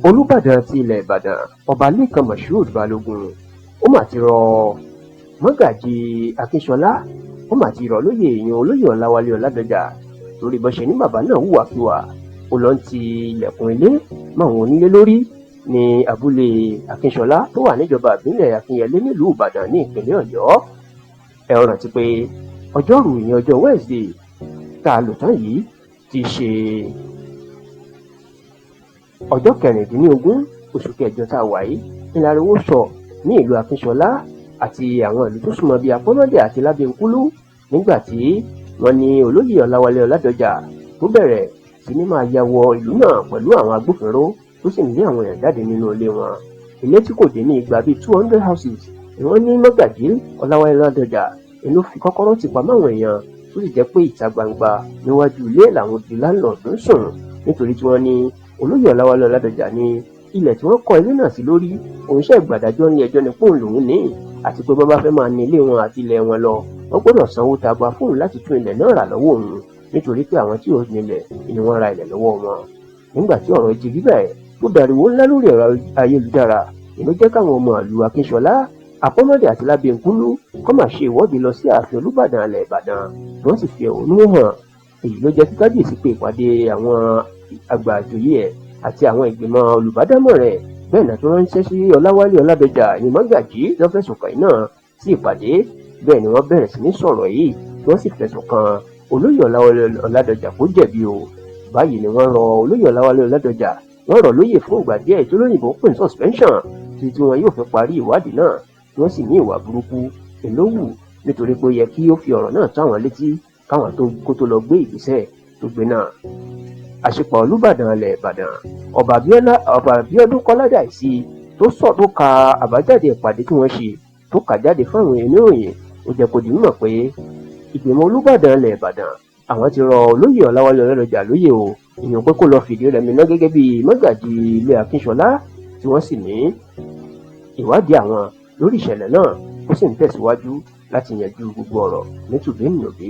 Olúbàdàn ti ilẹ̀ Ìbàdàn ọba Lékan Moshood Balógun ó mà ti rọ mọ́gàjí Akínṣọlá ó mà ti rọ̀ lóyè èèyàn olóyè Ọláwálé Ọládọjà torí bó ṣe ní bàbá náà hùwàkiwà ó lọ ń ti ilẹ̀kùn ilé máwọn onílé lórí ní abúlé Akínṣọlá tó wà níjọba ìbílẹ̀ Akínyẹlé nílùú Ìbàdàn ní ìpínlẹ̀ Ọ̀yọ́. Ẹ rántí pé ọjọ́rú ní ọjọ́ Wednesday tá a lò tán yìí ti ṣe ọjọ́ 16 oṣù kẹjọ tá a wà yìí ìlàríwó sọ ní ìlú Akínṣọlá àti àwọn ìlú tó súnmọ́ bíi Apọ́nọ́dẹ̀ àti Lábẹ́nkúlú nígbà tí wọ́n ní olóyè Ọláwálé Ọládọjà tó bẹ̀rẹ̀ sí ní máa ya wọ ìlú náà pẹ̀lú àwọn agbófinró tó sì ń lé àwọn èèyàn jáde nínú ilé wọn. Ilé tí kò dé ní igba bíi 200 houses ni wọ́n ní mọ́gàjí Ọláwálé Ọládọjà ló fi kọ́kọ́rọ́ ti pamọ́ àwọn èèyàn tó sì jẹ́ pé ìta gbangba níwájú ilé làwọn di láńlọ́ọ̀dù ń sùn nítorí tí wọ́n ní olóyè Ọláwálé Ọládọjà ní ilẹ̀ tí wọ́n kọ́ ilé náà sí lórí òunṣẹ́ ìgbàdájọ́ ní ẹjọ́ ní pòun lòún ní àti pé bọ́bá fẹ́ máa ní ilé wọn àti ilẹ̀ wọn lọ wọ́n gbọ́dọ̀ sanwó tabua fóun láti tún ilẹ̀ náà rà lọ́wọ́ òun nítorí pé àwọn tí ò nílẹ̀ ni wọ́n ra ilẹ̀ lọ́wọ́ wọn. Nígbà tí ọ̀rọ̀ ti rí bẹ́ẹ̀ tó dariwo ńlá lórí ẹ̀rọ ayélujára ló jẹ́ káwọn ọmọ ìlú Akínṣọlá Apọ́nọ́dẹ̀ àti Lábẹ́nkúlú kọ́ máa ṣe ìwọ́de lọ sí ààfin Olúbàdàn ilẹ̀ Ìbàdàn tí wọ́n sì fi ẹ̀hónú hàn. Èyí ló jẹ́ kí kábíyèsí pé ìpàdé àwọn àgbà àjòyè ẹ̀ àti àwọn ìgbìmọ̀ olùbádámọ̀ràn bẹ́ẹ̀ náà tó ránṣẹ́ sí Ọláwálé Ọládọjà ní mọ́gàjí lọ́ fẹ̀sùn kàn náà sí ìpàdé bẹ́ẹ̀ ni wọ́n bẹ̀rẹ̀ sí ní sọ̀rọ̀ yìí tí wọ́n sì fẹ̀sùn kan olóyè Ọláwálé Ọládọjà kó jẹ̀bi o. Báyìí ni wọ́n rọ olóyè Ọláwálé Ọládọjà wọ́n rọ̀ lóyè fún ìgbà díẹ̀ tó lóyìnbó pè ní suspension tí wọn yóò fi parí ìwádìí náà tí wọ́n sì ní ìwà burúkú ìlówù nítorí pé ó yẹ kí ó fi ọ̀rọ̀ náà tó àwọn létí káwọn tó lọ gbé ìgbésẹ̀ tó gbé náà. Àṣepọ̀ Olúbàdàn ilẹ̀ Ìbàdàn ọba Abíọ́dún Kọ́ládàísí tó ka àbájáde ìpàdé tí wọ́n ṣe tó kà jáde fáwọn oníròyìn ó jẹ́ kó di mímọ̀ pé ìgbìmọ̀ Olúbàdàn ilẹ̀ Ìbàdàn àwọn ti rọ olóyè Ọláwálé Ọládọjà lóyè o ìyẹn pé kó lọ fìdí rẹmi ná gẹ́gẹ́ bí mọ́gàjí ilé Akínṣọlá tí wọ́n sì ní ìwádìí àwọn lórí ìṣẹ̀lẹ̀ náà ó sì ń tẹ̀síwájú láti yanjú gbogbo ọ̀rọ̀ nítùbí nùbí.